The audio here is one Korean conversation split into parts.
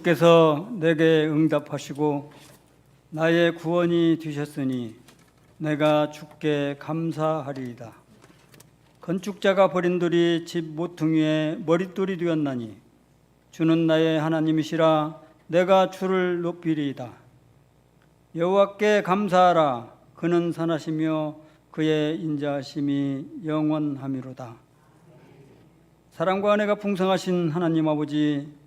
주께서 내게 응답하시고 나의 구원이 되셨으니 내가 주께 감사하리이다. 건축자가 버린 돌이 집 모퉁이에 머릿돌이 되었나니 주는 나의 하나님이시라. 내가 주를 높이리이다. 여호와께 감사하라. 그는 선하시며 그의 인자하심이 영원하미로다. 사랑과 은혜가 풍성하신 하나님 아버지,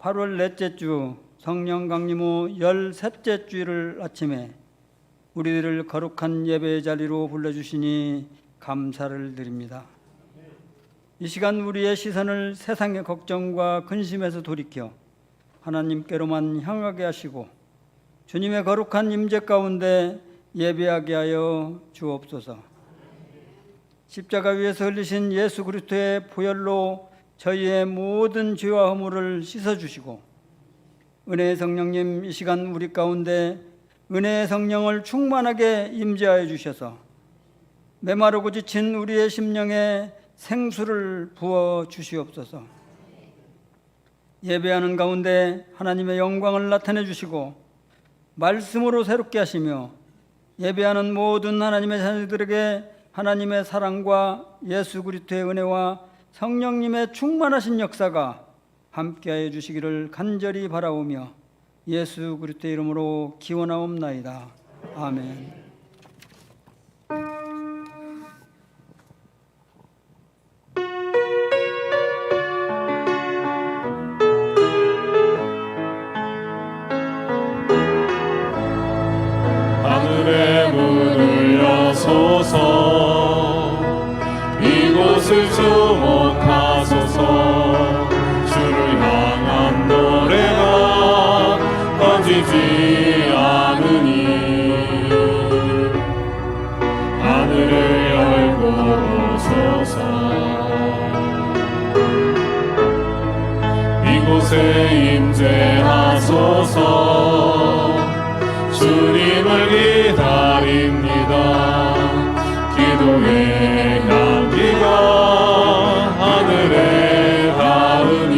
8월 넷째 주 성령 강림 후 13째 주일 아침에 우리들을 거룩한 예배의 자리로 불러주시니 감사를 드립니다. 이 시간 우리의 시선을 세상의 걱정과 근심에서 돌이켜 하나님께로만 향하게 하시고 주님의 거룩한 임재 가운데 예배하게 하여 주옵소서. 십자가 위에서 흘리신 예수 그리스도의 보혈로 저희의 모든 죄와 허물을 씻어주시고 은혜의 성령님, 이 시간 우리 가운데 은혜의 성령을 충만하게 임재하여 주셔서 메마르고 지친 우리의 심령에 생수를 부어 주시옵소서. 예배하는 가운데 하나님의 영광을 나타내 주시고 말씀으로 새롭게 하시며 예배하는 모든 하나님의 자녀들에게 하나님의 사랑과 예수 그리스도의 은혜와 성령님의 충만하신 역사가 함께하여 주시기를 간절히 바라오며 예수 그리스도의 이름으로 기원하옵나이다. 아멘. 하늘의 문을 여소서. 이곳을 주목하소서. 주를 향한 노래가 꺼지지 않으니 하늘을 열고 보소서. 이곳에 임재하소서. 주님을 기다립니다. 기도의 향기가 하늘에 닿으니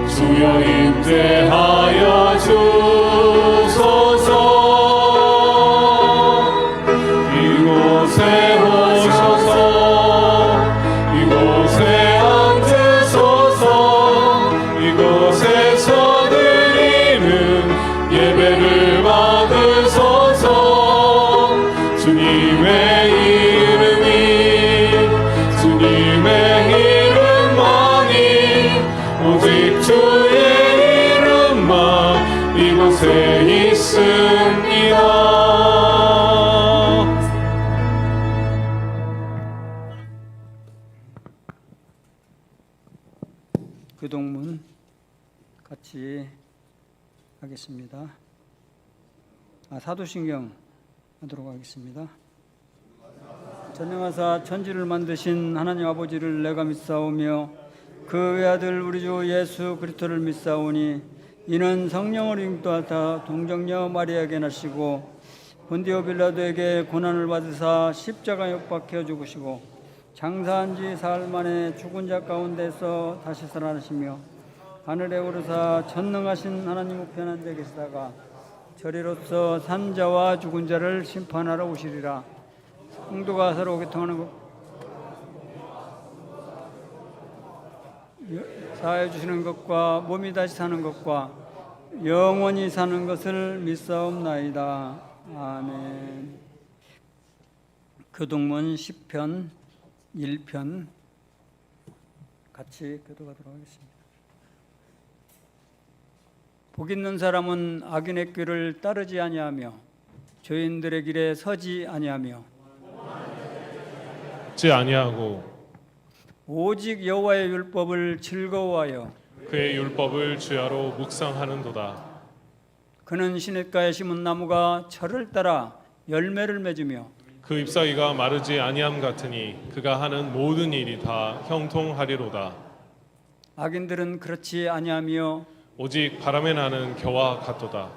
주여 임재하여 주소서. 이곳에 오셔서 이곳에 앉으소서. 이곳에서 예배를 받으소서. 주님의 이름만이 오직 주의 이름만 이곳에 있습니다. 교동문 같이 하겠습니다. 사도신경 하도록 하겠습니다. 전능하사 천지를 만드신 하나님 아버지를 내가 믿사오며 그 외아들 우리 주 예수 그리스도를 믿사오니 이는 성령을 잉도하사 동정녀 마리아에게 나시고 본디오 빌라도에게 고난을 받으사 십자가 협박해 죽으시고 장사한 지 사흘 만에 죽은 자 가운데서 다시 살아나시며 하늘에 오르사 전능하신 하나님 우편한 데 계시다가 저리로서 산자와 죽은 자를 심판하러 오시리라. 성도가 서로 교통하는 것, 사해 주시는 것과 몸이 다시 사는 것과 영원히 사는 것을 믿사옵나이다. 아멘. 교동문 10편 1편 같이 교도하도록 하겠습니다. 복 있는 사람은 악인의 꾀를 따르지 아니하며 죄인들의 길에 서지 아니하며 오직 여호와의 율법을 즐거워하여 그의 율법을 주야로 묵상하는도다. 그는 시냇가에 심은 나무가 철을 따라 열매를 맺으며 그 잎사귀가 마르지 아니함 같으니 그가 하는 모든 일이 다 형통하리로다. 악인들은 그렇지 아니하며 오직 바람에 나는 겨와 같도다.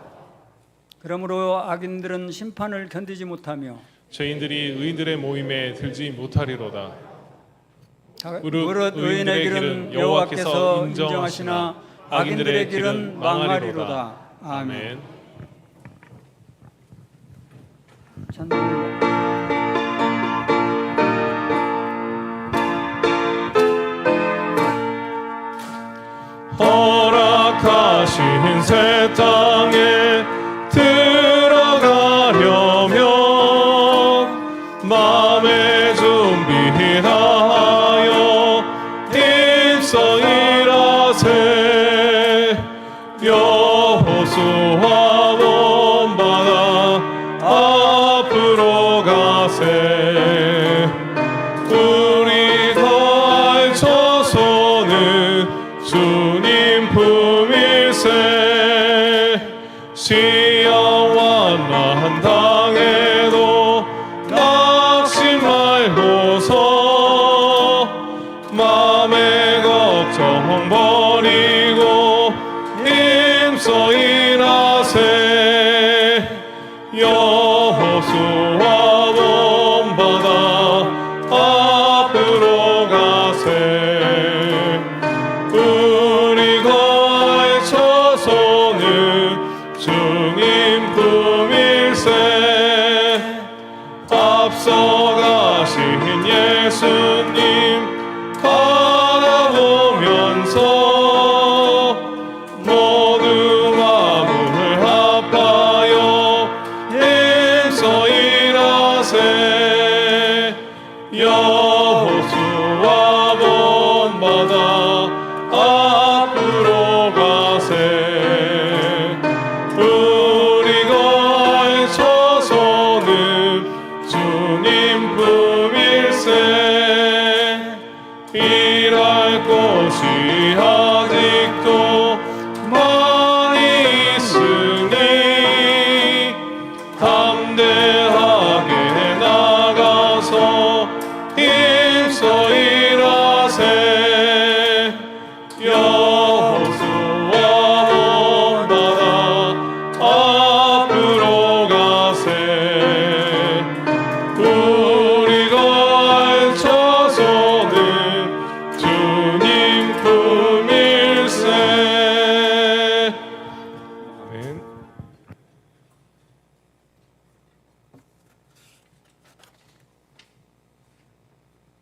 그러므로 악인들은 심판을 견디지 못하며 죄인들이 의인들의 모임에 들지 못하리로다. 무릇 의인의 길은 여호와께서 인정하시나 악인들의 길은 망하리로다. 아멘. 찬송을 허락하신 새 땅에 들어가려면 마음의 준비 다하여 입서 일하세. 여호수아 본받아 앞으로 가세. 우리 더할 처소는 주님 품일세. 시험 환난 당해도 낙심 말고서 마음의 걱정 버리고 힘써 일하세. 여호수아 본받아 앞으로 가세. 우리 거할 처소는 주님 품일세. 앞서가신 예수님 바라보면서 모두 마음을 합하여 힘써 일하세. 여호수아 본받아 앞으로 가세. 우리 거할 처소는 주님 품일세. 일할 곳이 아직도 많이 있으니 담대하게 나가서 힘써 일하세. 여호수아 본받아 앞으로 가세. 우리 거할 처소는 주님 품일세. 아멘.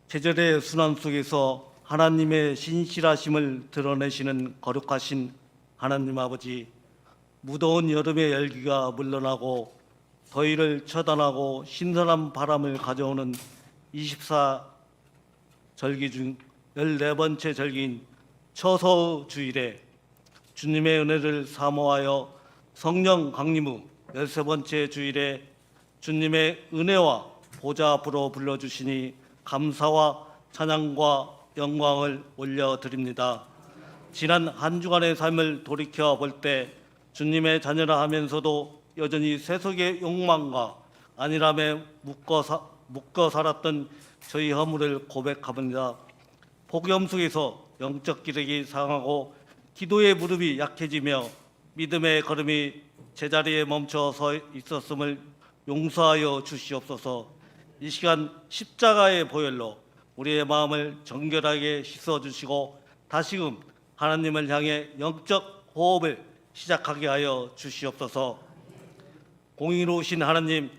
계절의 순환 속에서 하나님의 신실하심을 드러내시는 거룩하신 하나님 아버지, 무더운 여름의 열기가 물러나고 더위를 처단하고 신선한 바람을 가져오는 24절기 중 14번째 절기인 처서 주일에 주님의 은혜를 사모하여 성령 강림 후 13번째 주일에 주님의 은혜와 보좌 앞으로 불러주시니 감사와 찬양과 영광을 올려드립니다. 지난 한 주간의 삶을 돌이켜 볼 때 주님의 자녀라 하면서도 여전히 세속의 욕망과 안일함에 묶어 살았던 저희 허물을 고백합니다. 폭염 속에서 영적 기력이 상하고 기도의 무릎이 약해지며 믿음의 걸음이 제자리에 멈춰 서 있었음을 용서하여 주시옵소서. 이 시간 십자가의 보혈로 우리의 마음을 정결하게 씻어주시고 다시금 하나님을 향해 영적 호흡을 시작하게 하여 주시옵소서. 공의로우신 하나님,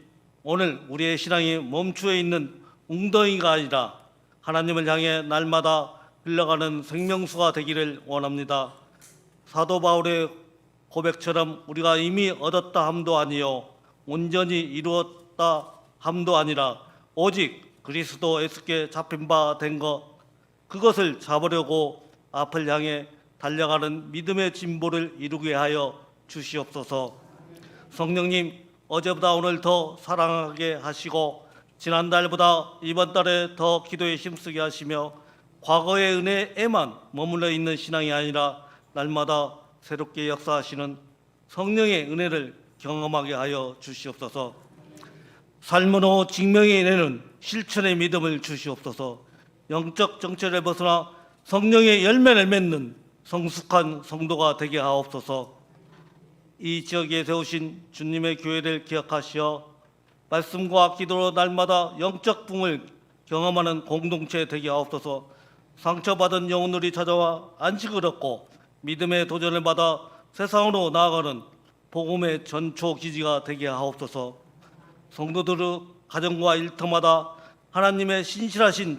오늘 우리의 신앙이 멈추어 있는 웅덩이가 아니라 하나님을 향해 날마다 흘러가는 생명수가 되기를 원합니다. 사도 바울의 고백처럼 우리가 이미 얻었다 함도 아니요 온전히 이루었다 함도 아니라 오직 그리스도 예수께 잡힌 바 된 것, 그것을 잡으려고 앞을 향해 달려가는 믿음의 진보를 이루게 하여 주시옵소서. 성령님, 어제보다 오늘 더 사랑하게 하시고 지난달보다 이번 달에 더 기도에 힘쓰게 하시며 과거의 은혜에만 머물러 있는 신앙이 아니라 날마다 새롭게 역사하시는 성령의 은혜를 경험하게 하여 주시옵소서. 삶으로 증명해 내는 실천의 믿음을 주시옵소서. 영적 정체를 벗어나 성령의 열매를 맺는 성숙한 성도가 되게 하옵소서. 이 지역에 세우신 주님의 교회를 기억하시어 말씀과 기도로 날마다 영적 붕을 경험하는 공동체 되게 하옵소서. 상처받은 영혼들이 찾아와 안식을 얻고 믿음의 도전을 받아 세상으로 나아가는 복음의 전초 기지가 되게 하옵소서. 성도들의 가정과 일터마다 하나님의 신실하신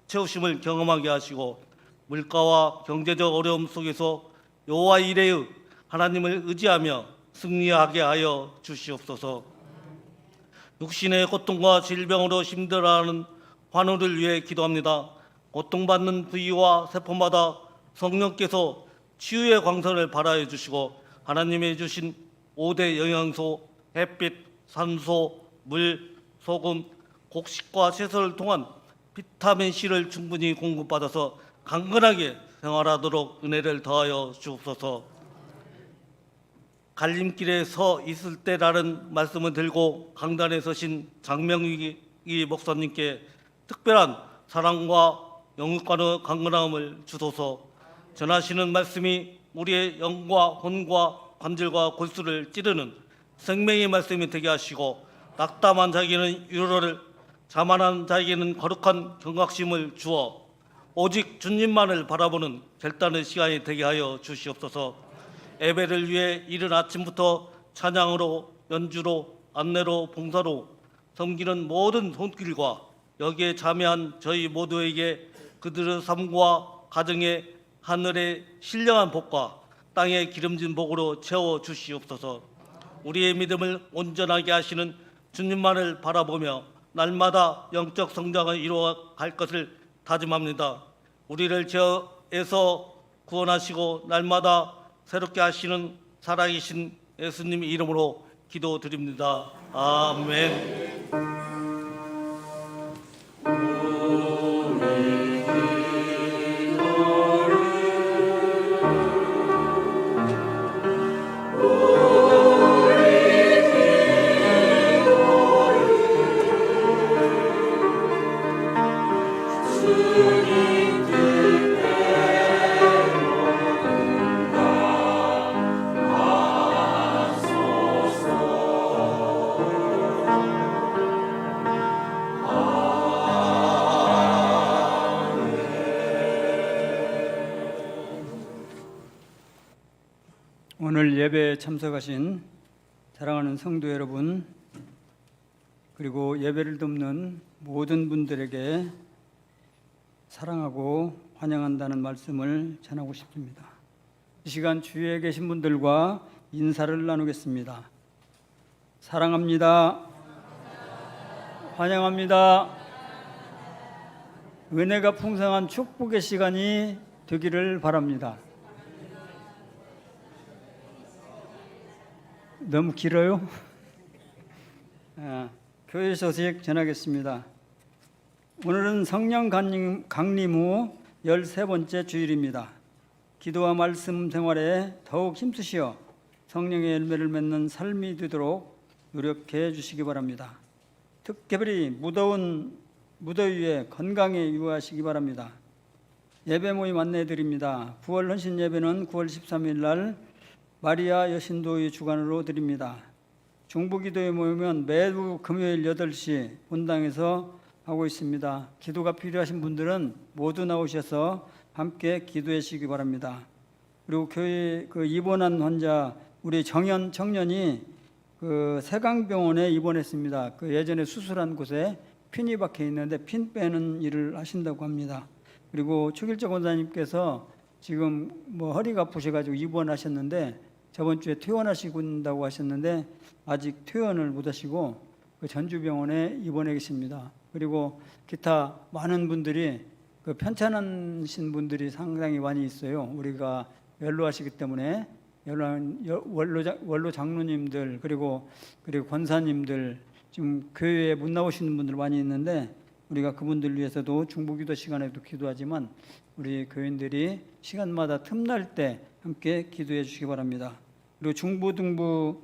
채우심을 경험하게 하시고 물가와 경제적 어려움 속에서 여호와 이레의 하나님을 의지하며 승리하게 하여 주시옵소서. 육신의 고통과 질병으로 힘들어하는 환우를 위해 기도합니다. 고통받는 부위와 세포마다 성령께서 치유의 광선을 발하여 주시고 하나님이 주신 5대 영양소, 햇빛, 산소, 물, 소금, 곡식과 채소를 통한 비타민 C를 충분히 공급받아서 강건하게 생활하도록 은혜를 더하여 주옵소서. 갈림길에 서 있을 때라는 말씀을 들고 강단에 서신 장명기 목사님께 특별한 사랑과 영육간의 강건함을 주소서. 전하시는 말씀이 우리의 영과 혼과 관절과 골수를 찌르는 생명의 말씀이 되게 하시고 낙담한 자에게는 위로를, 자만한 자에게는 거룩한 경각심을 주어 오직 주님만을 바라보는 결단의 시간이 되게 하여 주시옵소서. 예배를 위해 이른 아침부터 찬양으로, 연주로, 안내로, 봉사로 섬기는 모든 손길과 여기에 참여한 저희 모두에게 그들의 삶과 가정에 하늘의 신령한 복과 땅의 기름진 복으로 채워 주시옵소서. 우리의 믿음을 온전하게 하시는 주님만을 바라보며 날마다 영적 성장을 이루어갈 것을 다짐합니다. 우리를 죄에서 구원하시고 날마다 새롭게 하시는 살아계신 예수님 이름으로 기도드립니다. 아멘. 오늘 예배에 참석하신 사랑하는 성도 여러분, 그리고 예배를 돕는 모든 분들에게 사랑하고 환영한다는 말씀을 전하고 싶습니다. 이 시간 주위에 계신 분들과 인사를 나누겠습니다. 사랑합니다. 환영합니다. 은혜가 풍성한 축복의 시간이 되기를 바랍니다. 너무 길어요? 교회 소식 전하겠습니다. 오늘은 성령 강림 후 13번째 주일입니다. 기도와 말씀 생활에 더욱 힘쓰시어 성령의 열매를 맺는 삶이 되도록 노력해 주시기 바랍니다. 특별히 무더운 무더위에 건강에 유의하시기 바랍니다. 예배 모임 안내해 드립니다. 9월 헌신 예배는 9월 13일 날 마리아 여신도의 주관으로 드립니다. 중보기도에 모이면 매주 금요일 8시 본당에서 하고 있습니다. 기도가 필요하신 분들은 모두 나오셔서 함께 기도해 주시기 바랍니다. 그리고 교회 입원한 환자 우리 정연 청년이 세강병원에 입원했습니다. 예전에 수술한 곳에 핀이 박혀 있는데 핀 빼는 일을 하신다고 합니다. 그리고 최길정 원사님께서 지금 허리가 아프셔가지고 입원하셨는데 저번 주에 퇴원하신다고 하셨는데 아직 퇴원을 못하시고 전주병원에 입원해 계십니다. 그리고 기타 많은 분들이 편찮으신 분들이 상당히 많이 있어요. 우리가 연로하시기 때문에 원로 장로님들 그리고 권사님들 지금 교회에 못 나오시는 분들 많이 있는데 우리가 그분들 위해서도 중보기도 시간에도 기도하지만 우리 교인들이 시간마다 틈날 때 함께 기도해 주시기 바랍니다. 그리고 중부등부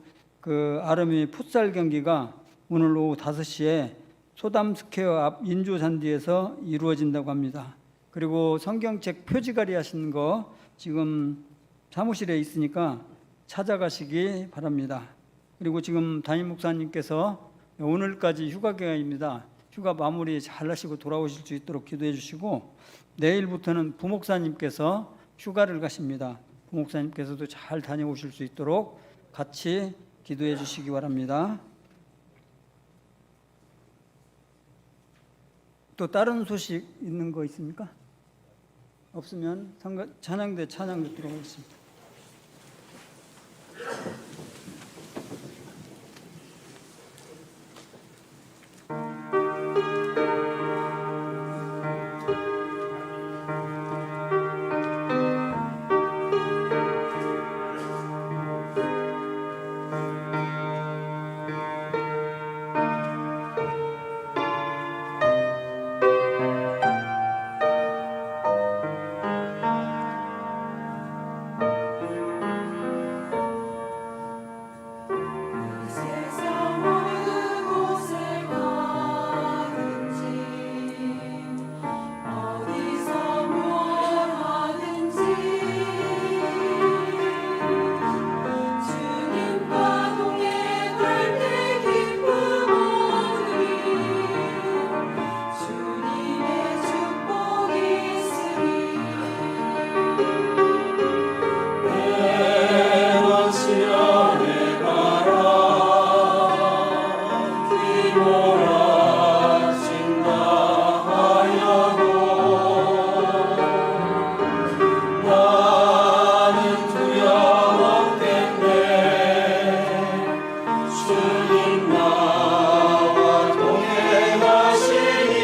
아름이 풋살 경기가 오늘 오후 5시에 소담 스퀘어 앞 인조잔디에서 이루어진다고 합니다. 그리고 성경책 표지가리 하신 거 지금 사무실에 있으니까 찾아가시기 바랍니다. 그리고 지금 담임 목사님께서 오늘까지 휴가 기간입니다. 휴가 마무리 잘 하시고 돌아오실 수 있도록 기도해 주시고, 내일부터는 부목사님께서 휴가를 가십니다. 부목사님께서도 잘 다녀오실 수 있도록 같이 기도해 주시기 바랍니다. 또 다른 소식 있는 거 있습니까? 없으면 찬양대 찬양 듣도록 하겠습니다. 세상 어느 곳에 가든지 어디서 무엇 하든지 주님과 동행할 때 기쁨 오니 주님의 축복이 있으리 내가 시련에 가라 몰아친다 하여도 나는 두려웠겠네 주님 나와 동행하시니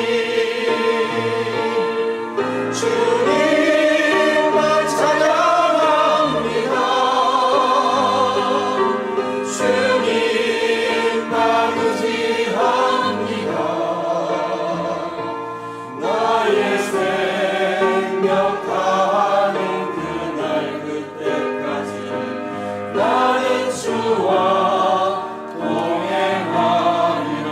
주님만 찬양합니다 주님만 의지합니다 나의 생명 다하는 그날 그때까지 나는 주와 동행하리라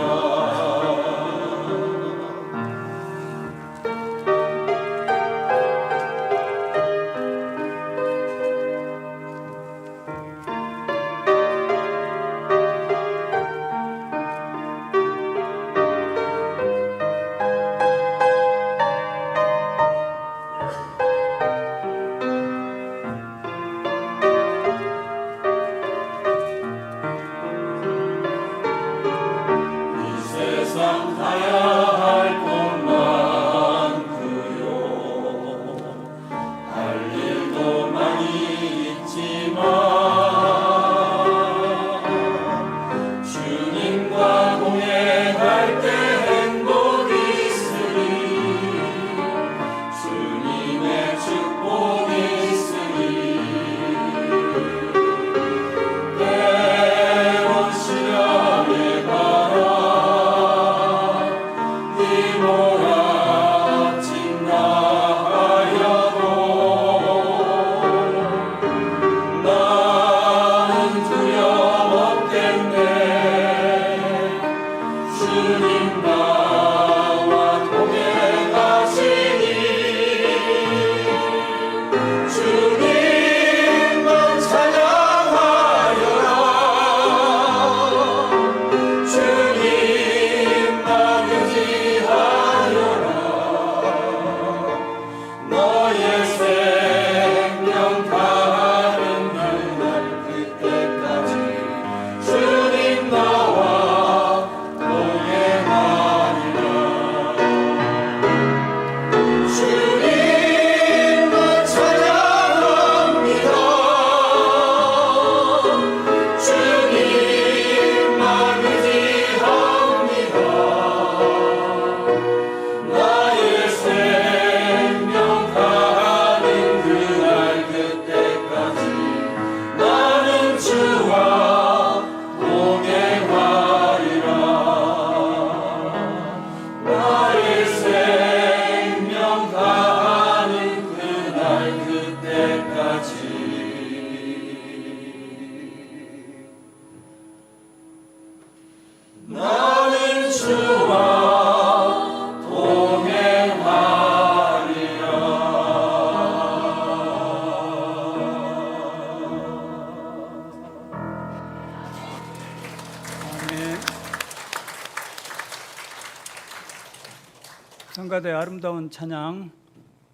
가대 아름다운 찬양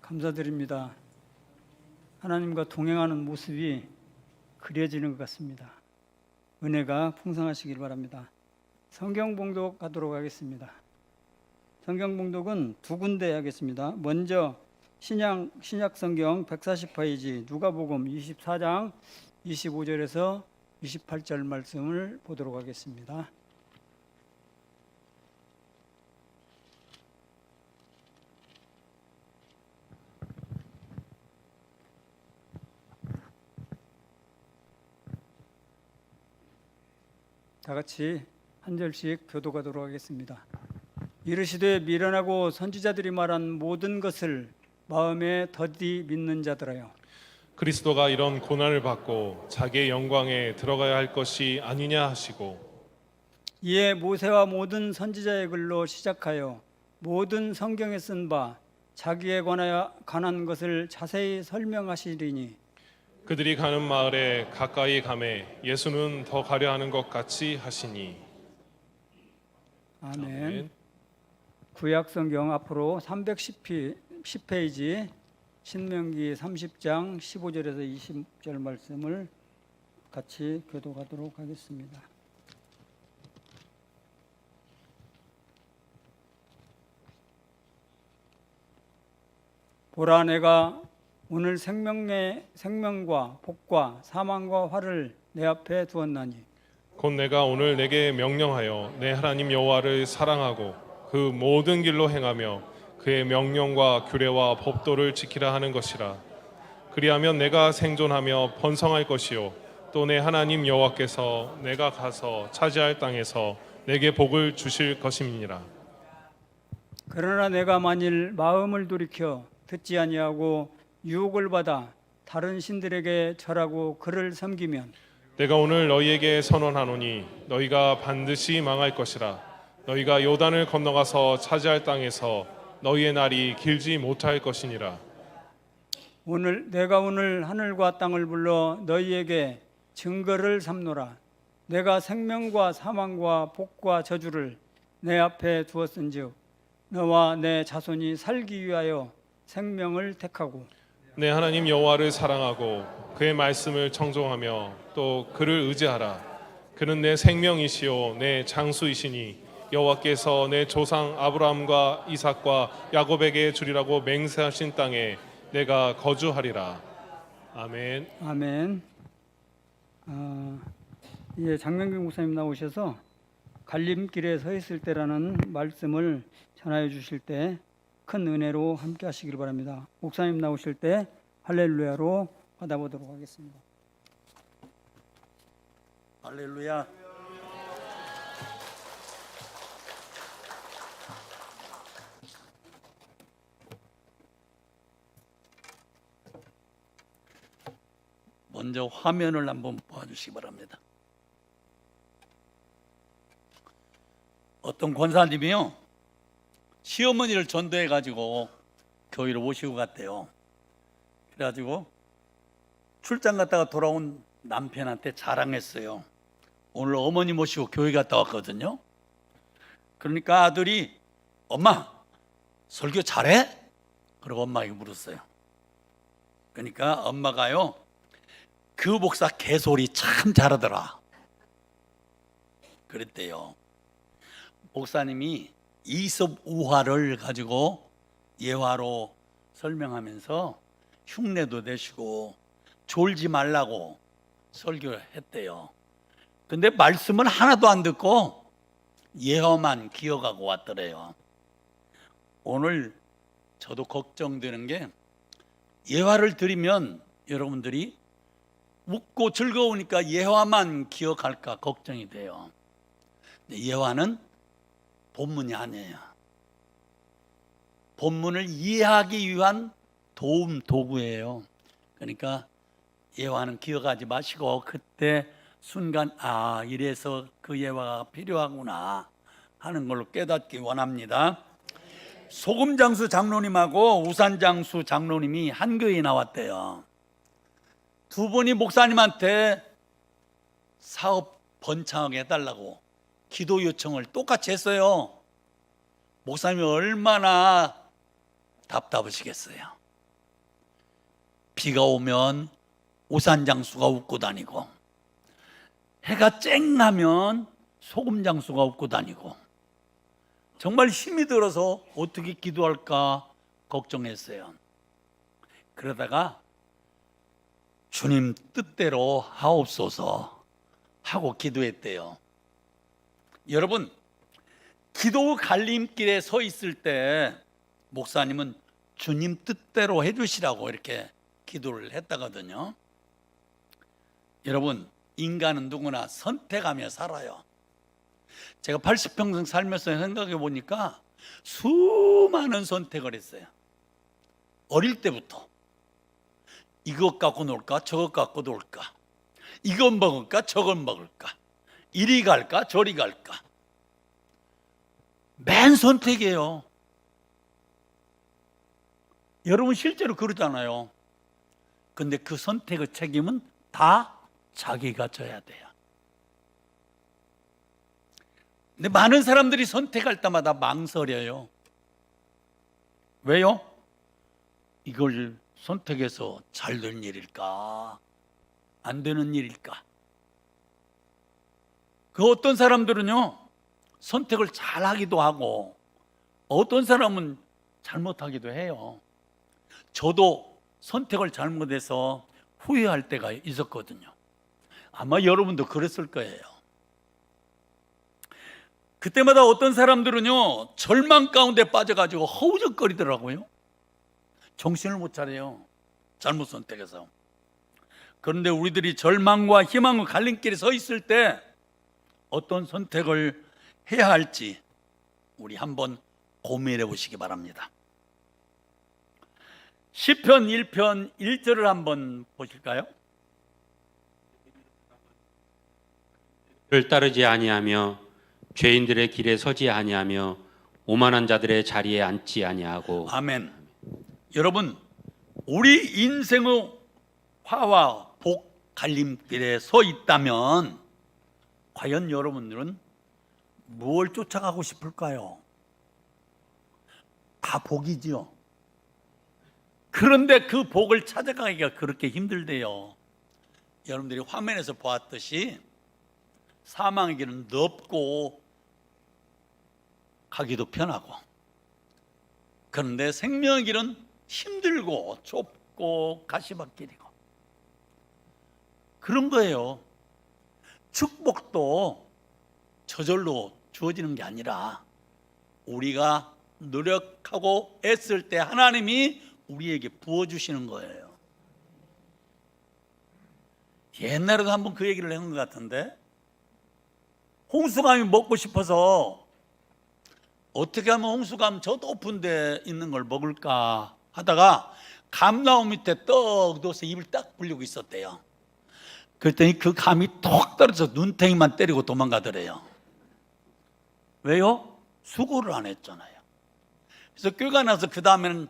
감사드립니다. 하나님과 동행하는 모습이 그려지는 것 같습니다. 은혜가 풍성하시길 바랍니다. 성경 봉독 하도록 하겠습니다. 성경 봉독은 두 군데 하겠습니다. 먼저 신약 성경 140페이지 누가복음 24장 25절에서 28절 말씀을 보도록 하겠습니다. 다 같이 한 절씩 교독하도록 하겠습니다. 이르시되 미련하고 선지자들이 말한 모든 것을 마음에 더디 믿는 자들아요. 그리스도가 이런 고난을 받고 자기의 영광에 들어가야 할 것이 아니냐 하시고 이에 모세와 모든 선지자의 글로 시작하여 모든 성경에 쓴 바 자기에 관한 것을 자세히 설명하시리니 그들이 가는 마을에 가까이 가매 예수는 더 가려 하는 것 같이 하시니. 아멘. 구약 성경 앞으로 310페이지 신명기 30장 15절에서 20절 말씀을 같이 교독하도록 하겠습니다. 보라, 내가 오늘 생명과 복과 사망과 화를 내 앞에 두었나니 곧 내가 오늘 내게 명령하여 내 하나님 여호와를 사랑하고 그 모든 길로 행하며 그의 명령과 규례와 법도를 지키라 하는 것이라. 그리하면 내가 생존하며 번성할 것이요 또 내 하나님 여호와께서 내가 가서 차지할 땅에서 내게 복을 주실 것임이니라. 그러나 내가 만일 마음을 돌이켜 듣지 아니하고 유혹을 받아 다른 신들에게 절하고 그를 섬기면 내가 오늘 너희에게 선언하노니 너희가 반드시 망할 것이라. 너희가 요단을 건너가서 차지할 땅에서 너희의 날이 길지 못할 것이니라. 내가 오늘 하늘과 땅을 불러 너희에게 증거를 삼노라. 내가 생명과 사망과 복과 저주를 내 앞에 두었은즉 너와 내 자손이 살기 위하여 생명을 택하고 내 하나님 여호와를 사랑하고 그의 말씀을 청종하며 또 그를 의지하라. 그는 내 생명이시요 내 장수이시니 여호와께서 내 조상 아브라함과 이삭과 야곱에게 주리라고 맹세하신 땅에 내가 거주하리라. 아멘. 아멘. 이제 장명경 목사님 나오셔서 갈림길에 서 있을 때라는 말씀을 전하여 주실 때 큰 은혜로 함께 하시길 바랍니다. 목사님 나오실 때 할렐루야로 받아보도록 하겠습니다. 할렐루야. 먼저 화면을 한번 보아주시기 바랍니다. 어떤 권사님이요, 시어머니를 전도해 가지고 교회로 모시고 갔대요. 그래가지고 출장 갔다가 돌아온 남편한테 자랑했어요. 오늘 어머니 모시고 교회 갔다 왔거든요. 그러니까 아들이 엄마 설교 잘해? 그러고 엄마에게 물었어요. 그러니까 엄마가요, 그 목사 개소리 참 잘하더라 그랬대요. 목사님이 이솝 우화를 가지고 예화로 설명하면서 흉내도 내시고 졸지 말라고 설교를 했대요. 근데 말씀은 하나도 안 듣고 예화만 기억하고 왔더래요. 오늘 저도 걱정되는 게 예화를 드리면 여러분들이 웃고 즐거우니까 예화만 기억할까 걱정이 돼요. 예화는 본문이 아니에요. 본문을 이해하기 위한 도움 도구예요. 그러니까 예화는 기억하지 마시고 그때 순간 이래서 그 예화가 필요하구나 하는 걸로 깨닫기 원합니다. 소금장수 장로님하고 우산장수 장로님이 한 교회에 나왔대요. 두 분이 목사님한테 사업 번창하게 해달라고 기도 요청을 똑같이 했어요. 목사님이 얼마나 답답하시겠어요. 비가 오면 우산장수가 웃고 다니고, 해가 쨍하면 소금장수가 웃고 다니고, 정말 힘이 들어서 어떻게 기도할까 걱정했어요. 그러다가 주님 뜻대로 하옵소서 하고 기도했대요. 여러분, 기도 갈림길에 서 있을 때 목사님은 주님 뜻대로 해주시라고 이렇게 기도를 했다거든요. 여러분, 인간은 누구나 선택하며 살아요. 제가 80평생 살면서 생각해 보니까 수많은 선택을 했어요. 어릴 때부터 이것 갖고 놀까 저것 갖고 놀까, 이건 먹을까 저건 먹을까, 이리 갈까 저리 갈까, 맨 선택이에요. 여러분 실제로 그러잖아요. 근데 그 선택의 책임은 다 자기가 져야 돼요. 근데 많은 사람들이 선택할 때마다 망설여요. 왜요? 이걸 선택해서 잘 된 일일까? 안 되는 일일까? 그 어떤 사람들은요, 선택을 잘 하기도 하고, 어떤 사람은 잘못하기도 해요. 저도 선택을 잘못해서 후회할 때가 있었거든요. 아마 여러분도 그랬을 거예요. 그때마다 어떤 사람들은요, 절망 가운데 빠져가지고 허우적거리더라고요. 정신을 못 차려요. 잘못 선택해서. 그런데 우리들이 절망과 희망의 갈림길에 서 있을 때 어떤 선택을 해야 할지 우리 한번 고민해 보시기 바랍니다. 시편 1편 1절을 한번 보실까요? 를 따르지 아니하며 죄인들의 길에 서지 아니하며 오만한 자들의 자리에 앉지 아니하고. 아멘. 여러분, 우리 인생의 화와 복 갈림길에 서 있다면 과연 여러분들은 무엇을 쫓아가고 싶을까요? 다 복이지요. 그런데 그 복을 찾아가기가 그렇게 힘들대요. 여러분들이 화면에서 보았듯이 사망의 길은 넓고 가기도 편하고, 그런데 생명의 길은 힘들고 좁고 가시밭길이고, 그런 거예요. 축복도 저절로 주어지는 게 아니라 우리가 노력하고 애쓸 때 하나님이 우리에게 부어주시는 거예요. 옛날에도 한번 그 얘기를 한 것 같은데, 홍수감이 먹고 싶어서 어떻게 하면 홍수감 저 높은 데 있는 걸 먹을까 하다가 감나무 밑에 떡 넣어서 입을 딱 불리고 있었대요. 그랬더니 그 감이 톡 떨어져서 눈탱이만 때리고 도망가더래요. 왜요? 수고를 안 했잖아요. 그래서 꾀가 나서 그 다음에는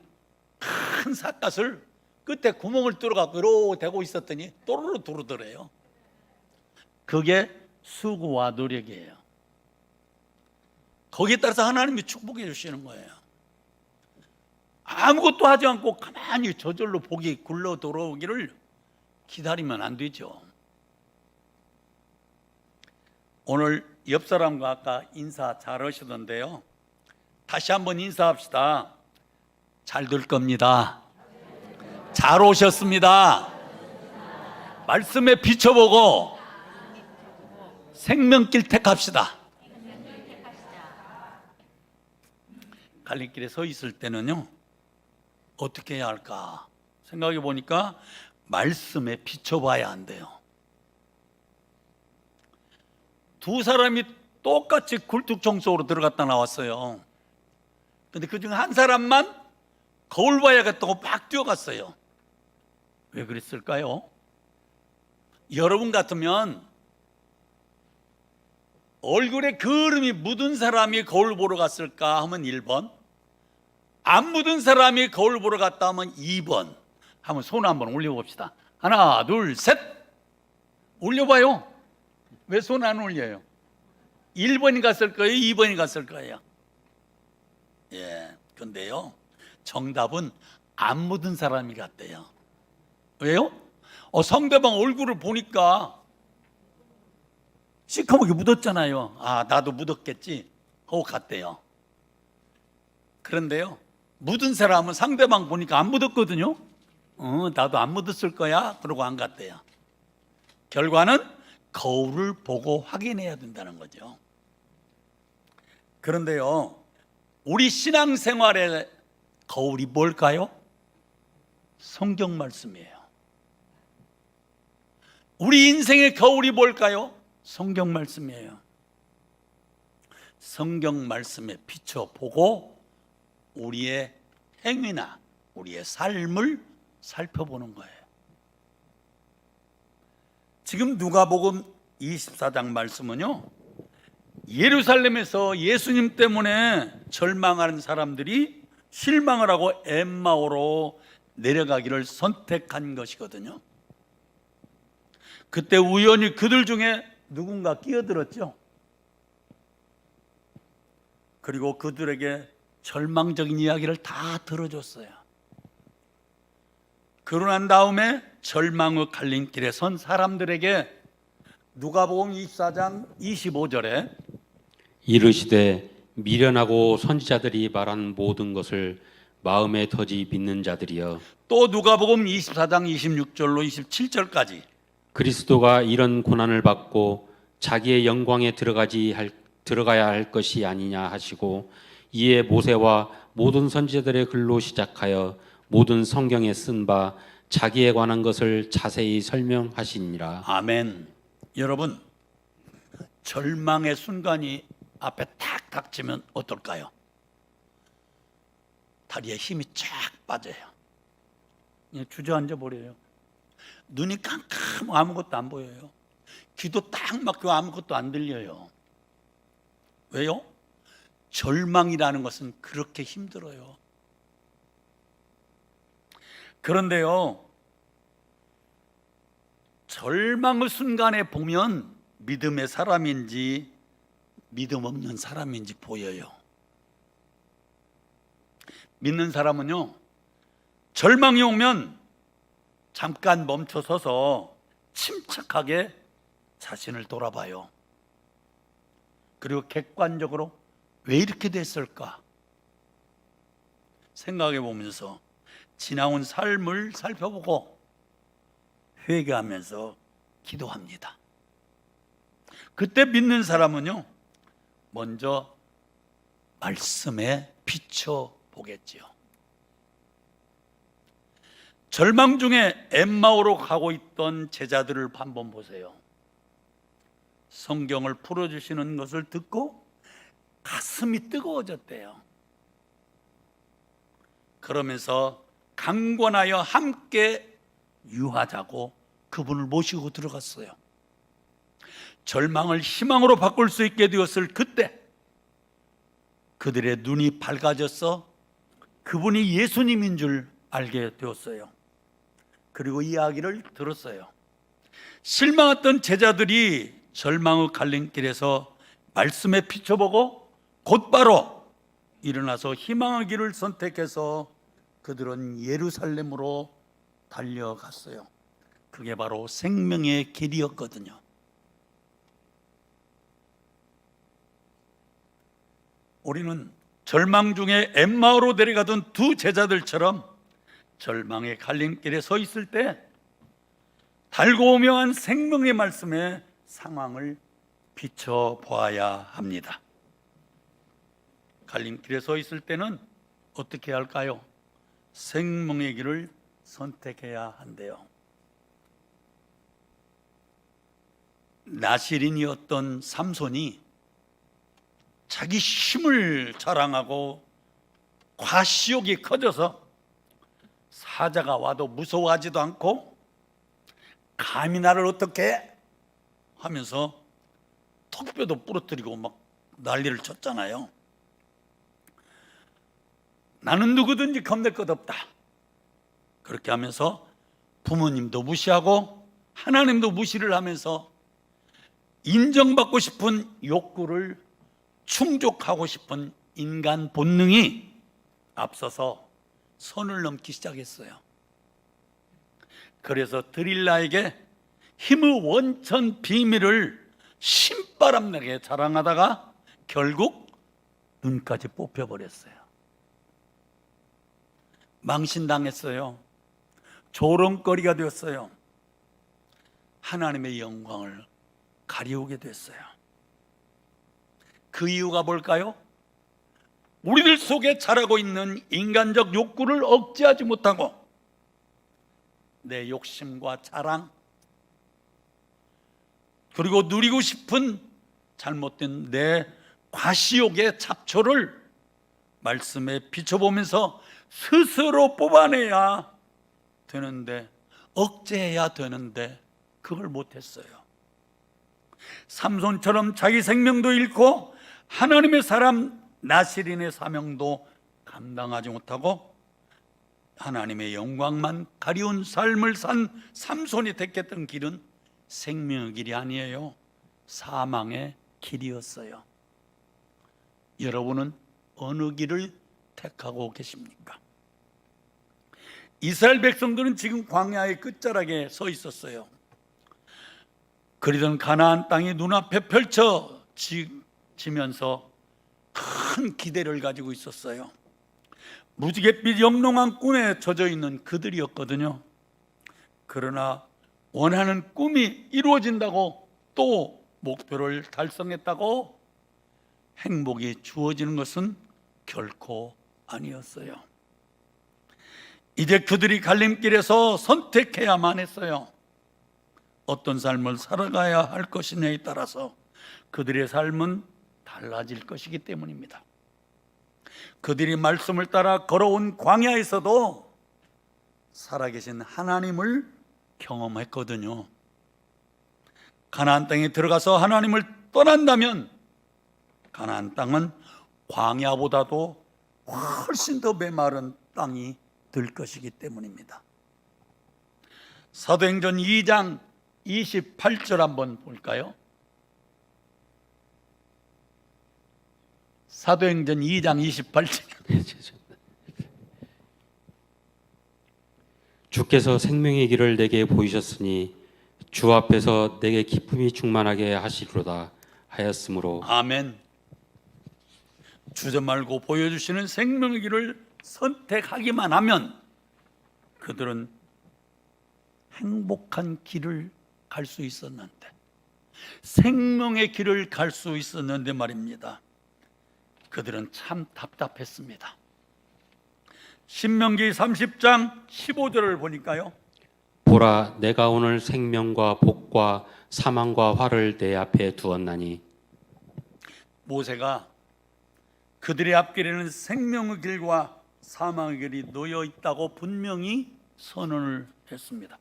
큰 삿갓을 끝에 구멍을 뚫어갖고 이러고 대고 있었더니 또르르 두르더래요. 그게 수고와 노력이에요. 거기에 따라서 하나님이 축복해 주시는 거예요. 아무것도 하지 않고 가만히 저절로 복이 굴러 들어오기를 기다리면 안 되죠. 오늘 옆 사람과 아까 인사 잘 하시던데요, 다시 한번 인사합시다. 잘 될 겁니다. 잘 오셨습니다. 말씀에 비춰보고 생명길 택합시다. 갈림길에 서 있을 때는요, 어떻게 해야 할까 생각해 보니까 말씀에 비춰봐야 한대요. 두 사람이 똑같이 굴뚝청 속으로 들어갔다 나왔어요. 근데 그중 한 사람만 거울 봐야겠다고 막 뛰어갔어요. 왜 그랬을까요? 여러분 같으면 얼굴에 거름이 묻은 사람이 거울 보러 갔을까 하면 1번, 안 묻은 사람이 거울 보러 갔다 하면 2번. 한번 손 한번 올려봅시다. 하나 둘 셋. 올려봐요. 왜 손 안 올려요? 1번이 갔을 거예요? 2번이 갔을 거예요? 예, 근데요, 정답은 안 묻은 사람이 같대요. 왜요? 상대방 얼굴을 보니까 시커멓게 묻었잖아요. 아, 나도 묻었겠지 하고 갔대요. 그런데요, 묻은 사람은 상대방 보니까 안 묻었거든요. 나도 안 묻었을 거야 그러고 안 갔대요. 결과는 거울을 보고 확인해야 된다는 거죠. 그런데요, 우리 신앙생활의 거울이 뭘까요? 성경 말씀이에요. 우리 인생의 거울이 뭘까요? 성경 말씀이에요. 성경 말씀에 비춰보고 우리의 행위나 우리의 삶을 살펴보는 거예요. 지금 누가복음 24장 말씀은요, 예루살렘에서 예수님 때문에 절망하는 사람들이 실망을 하고 엠마오로 내려가기를 선택한 것이거든요. 그때 우연히 그들 중에 누군가 끼어들었죠. 그리고 그들에게 절망적인 이야기를 다 들어줬어요. 그러고 난 다음에 절망의 갈림길에 선 사람들에게 누가복음 24장 25절에 이르시되 미련하고 선지자들이 말한 모든 것을 마음에 터지 믿는 자들이여, 또 누가복음 24장 26절로 27절까지 그리스도가 이런 고난을 받고 자기의 영광에 들어가야 할 것이 아니냐 하시고, 이에 모세와 모든 선지자들의 글로 시작하여 모든 성경에 쓴 바 자기에 관한 것을 자세히 설명하시니라. 아멘. 여러분, 절망의 순간이 앞에 탁 닥치면 어떨까요? 다리에 힘이 쫙 빠져요. 그냥 주저앉아 버려요. 눈이 깜깜 아무것도 안 보여요. 귀도 딱 막히고 아무것도 안 들려요. 왜요? 절망이라는 것은 그렇게 힘들어요. 그런데요, 절망의 순간에 보면 믿음의 사람인지 믿음 없는 사람인지 보여요. 믿는 사람은요, 절망이 오면 잠깐 멈춰서서 침착하게 자신을 돌아봐요. 그리고 객관적으로 왜 이렇게 됐을까 생각해 보면서 지나온 삶을 살펴보고 회개하면서 기도합니다. 그때 믿는 사람은요, 먼저 말씀에 비춰보겠지요. 절망 중에 엠마오로 가고 있던 제자들을 한번 보세요. 성경을 풀어주시는 것을 듣고 가슴이 뜨거워졌대요. 그러면서 강권하여 함께 유하자고 그분을 모시고 들어갔어요. 절망을 희망으로 바꿀 수 있게 되었을 그때 그들의 눈이 밝아져서 그분이 예수님인 줄 알게 되었어요. 그리고 이야기를 들었어요. 실망했던 제자들이 절망의 갈림길에서 말씀에 비춰보고 곧바로 일어나서 희망의 길을 선택해서 그들은 예루살렘으로 달려갔어요. 그게 바로 생명의 길이었거든요. 우리는 절망 중에 엠마오로 데려가던 두 제자들처럼 절망의 갈림길에 서 있을 때 달고 오묘한 생명의 말씀에 상황을 비춰보아야 합니다. 갈림길에 서 있을 때는 어떻게 할까요? 생명의 길을 선택해야 한대요. 나실인이었던 삼손이 자기 힘을 자랑하고 과시욕이 커져서 사자가 와도 무서워하지도 않고 감히 나를 어떻게 하면서 턱뼈도 부러뜨리고 막 난리를 쳤잖아요. 나는 누구든지 겁낼 것 없다. 그렇게 하면서 부모님도 무시하고 하나님도 무시를 하면서 인정받고 싶은 욕구를 충족하고 싶은 인간 본능이 앞서서 선을 넘기 시작했어요. 그래서 드릴라에게 힘의 원천 비밀을 신바람나게 자랑하다가 결국 눈까지 뽑혀버렸어요. 망신당했어요. 조롱거리가 되었어요. 하나님의 영광을 가리우게 됐어요. 그 이유가 뭘까요? 우리들 속에 자라고 있는 인간적 욕구를 억제하지 못하고 내 욕심과 자랑, 그리고 누리고 싶은 잘못된 내 과시욕의 잡초를 말씀에 비춰보면서 스스로 뽑아내야 되는데, 억제해야 되는데 그걸 못했어요. 삼손처럼 자기 생명도 잃고 하나님의 사람 나시린의 사명도 감당하지 못하고 하나님의 영광만 가리운 삶을 산 삼손이 택했던 길은 생명의 길이 아니에요. 사망의 길이었어요. 여러분은 어느 길을 택하고 계십니까? 이스라엘 백성들은 지금 광야의 끝자락에 서 있었어요. 그리던 가나안 땅이 눈앞에 펼쳐지면서 큰 기대를 가지고 있었어요. 무지갯빛 영롱한 꿈에 젖어 있는 그들이었거든요. 그러나 원하는 꿈이 이루어진다고, 또 목표를 달성했다고 행복이 주어지는 것은 결코 아니었어요. 이제 그들이 갈림길에서 선택해야만 했어요. 어떤 삶을 살아가야 할 것이냐에 따라서 그들의 삶은 달라질 것이기 때문입니다. 그들이 말씀을 따라 걸어온 광야에서도 살아계신 하나님을 경험했거든요. 가나안 땅에 들어가서 하나님을 떠난다면 가나안 땅은 광야보다도 훨씬 더 메마른 땅이 될 것이기 때문입니다. 사도행전 2장 28절 한번 볼까요? 사도행전 2장 28절. 주께서 생명의 길을 내게 보이셨으니 주 앞에서 내게 기쁨이 충만하게 하시리로다 하였으므로. 아멘. 주저 말고 보여주시는 생명의 길을 선택하기만 하면 그들은 행복한 길을 갈 수 있었는데, 생명의 길을 갈 수 있었는데 말입니다. 그들은 참 답답했습니다. 신명기 30장 15절을 보니까요, 보라, 내가 오늘 생명과 복과 사망과 화를 내 앞에 두었나니. 모세가 그들의 앞길에는 생명의 길과 사망의 길이 놓여 있다고 분명히 선언을 했습니다.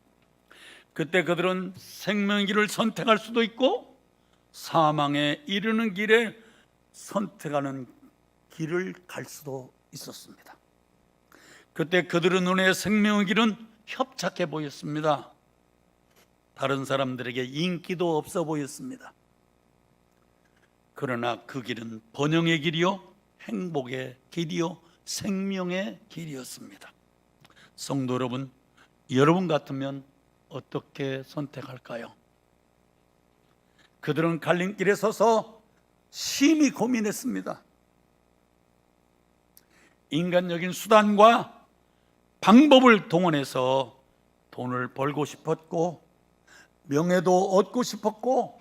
그때 그들은 생명의 길을 선택할 수도 있고 사망에 이르는 길에 선택하는 길을 갈 수도 있었습니다. 그때 그들의 눈에 생명의 길은 협착해 보였습니다. 다른 사람들에게 인기도 없어 보였습니다. 그러나 그 길은 번영의 길이요, 행복의 길이요, 생명의 길이었습니다. 성도 여러분, 여러분 같으면 어떻게 선택할까요? 그들은 갈림길에 서서 심히 고민했습니다. 인간적인 수단과 방법을 동원해서 돈을 벌고 싶었고, 명예도 얻고 싶었고,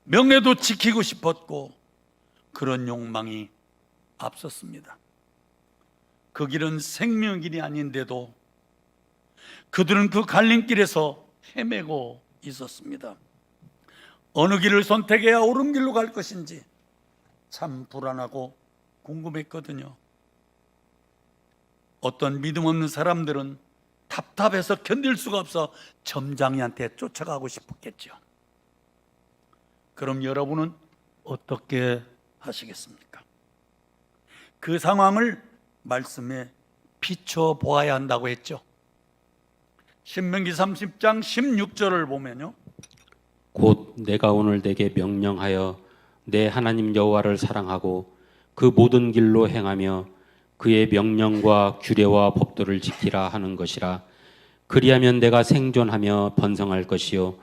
명예도 지키고 싶었고, 그런 욕망이 앞섰습니다. 그 길은 생명의 길이 아닌데도 그들은 그 갈림길에서 헤매고 있었습니다. 어느 길을 선택해야 옳은 길로 갈 것인지 참 불안하고 궁금했거든요. 어떤 믿음 없는 사람들은 답답해서 견딜 수가 없어 점장이한테 쫓아가고 싶었겠죠. 그럼 여러분은 어떻게 하시겠습니까? 그 상황을 말씀에 비춰보아야 한다고 했죠. 신명기 30장 16절을 보면요, 곧 내가 오늘 내게 명령하여 내 하나님 여호와를 사랑하고 그 모든 길로 행하며 그의 명령과 규례와 법도를 지키라 하는 것이라. 그리하면 내가 생존하며 번성할 것이요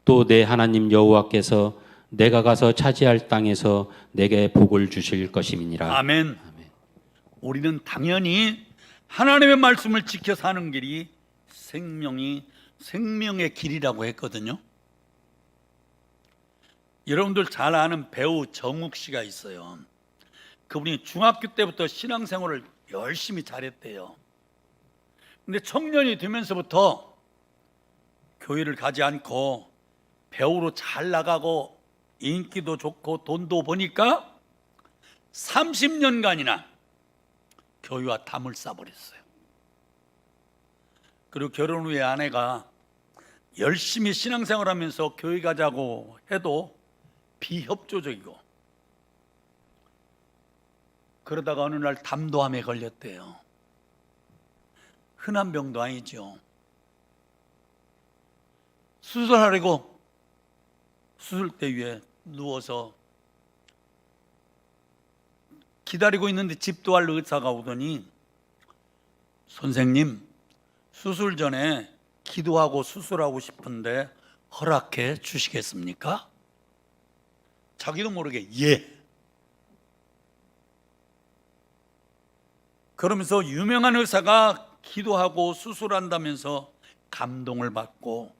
또 내 하나님 여호와께서 내가 가서 차지할 땅에서 내게 복을 주실 것임이니라. 아멘. 우리는 당연히 하나님의 말씀을 지켜 사는 길이 생명의 길이라고 했거든요. 여러분들 잘 아는 배우 정욱 씨가 있어요. 그분이 중학교 때부터 신앙생활을 열심히 잘했대요. 근데 청년이 되면서부터 교회를 가지 않고 배우로 잘 나가고 인기도 좋고 돈도 버니까 30년간이나 교회와 담을 쌓아버렸어요. 그리고 결혼 후에 아내가 열심히 신앙생활하면서 교회 가자고 해도 비협조적이고, 그러다가 어느 날 담도암에 걸렸대요. 흔한 병도 아니죠. 수술하려고 수술대 위에 누워서 기다리고 있는데 집도할 의사가 오더니, 선생님, 수술 전에 기도하고 수술하고 싶은데 허락해 주시겠습니까? 자기도 모르게 예. 그러면서 유명한 의사가 기도하고 수술한다면서 감동을 받고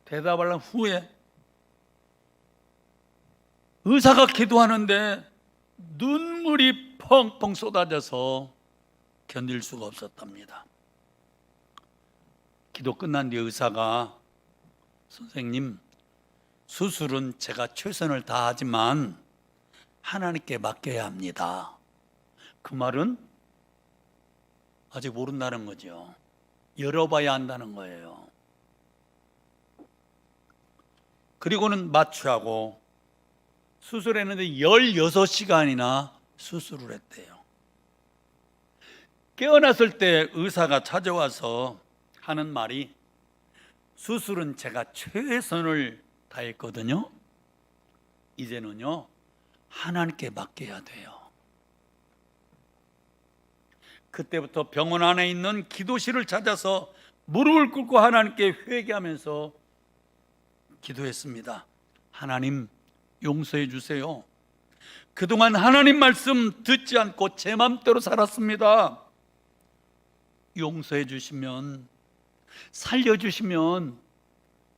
대답을 한 후에 의사가 기도하는데 눈물이 펑펑 쏟아져서 견딜 수가 없었답니다. 기도 끝난 뒤에 의사가, 선생님, 수술은 제가 최선을 다하지만 하나님께 맡겨야 합니다. 그 말은 아직 모른다는 거죠. 열어봐야 한다는 거예요. 그리고는 마취하고 수술했는데 16시간이나 수술을 했대요. 깨어났을 때 의사가 찾아와서 하는 말이, 수술은 제가 최선을 다했거든요. 이제는요, 하나님께 맡겨야 돼요. 그때부터 병원 안에 있는 기도실을 찾아서 무릎을 꿇고 하나님께 회개하면서 기도했습니다. 하나님, 용서해 주세요. 그동안 하나님 말씀 듣지 않고 제 맘대로 살았습니다. 용서해 주시면, 살려주시면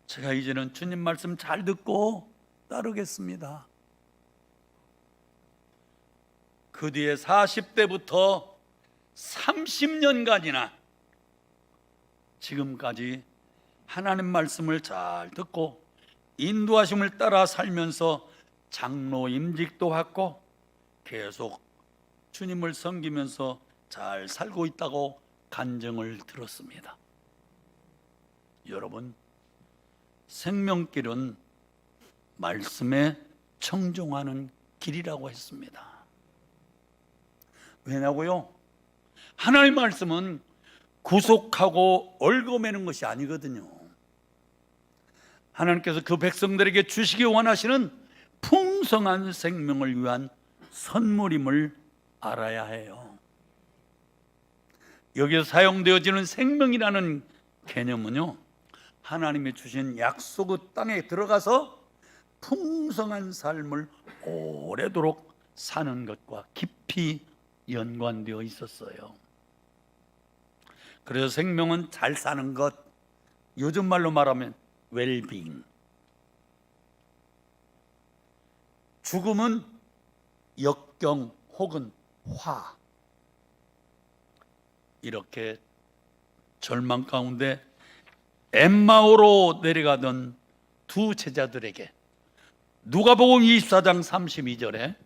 제가 이제는 주님 말씀 잘 듣고 따르겠습니다. 그 뒤에 40대부터 30년간이나 지금까지 하나님 말씀을 잘 듣고 인도하심을 따라 살면서 장로 임직도 받고 계속 주님을 섬기면서 잘 살고 있다고 간증을 들었습니다. 여러분, 생명길은 말씀에 청종하는 길이라고 했습니다. 왜냐고요? 하나님의 말씀은 구속하고 얽어매는 것이 아니거든요. 하나님께서 그 백성들에게 주시기 원하시는 풍성한 생명을 위한 선물임을 알아야 해요. 여기서 사용되어지는 생명이라는 개념은요, 하나님이 주신 약속의 땅에 들어가서 풍성한 삶을 오래도록 사는 것과 깊이 연관되어 있었어요. 그래서 생명은 잘 사는 것, 요즘 말로 말하면 웰빙. 죽음은 역경 혹은 화. 이렇게 절망 가운데 엠마오로 내려가던 두 제자들에게 누가복음 24장 32절에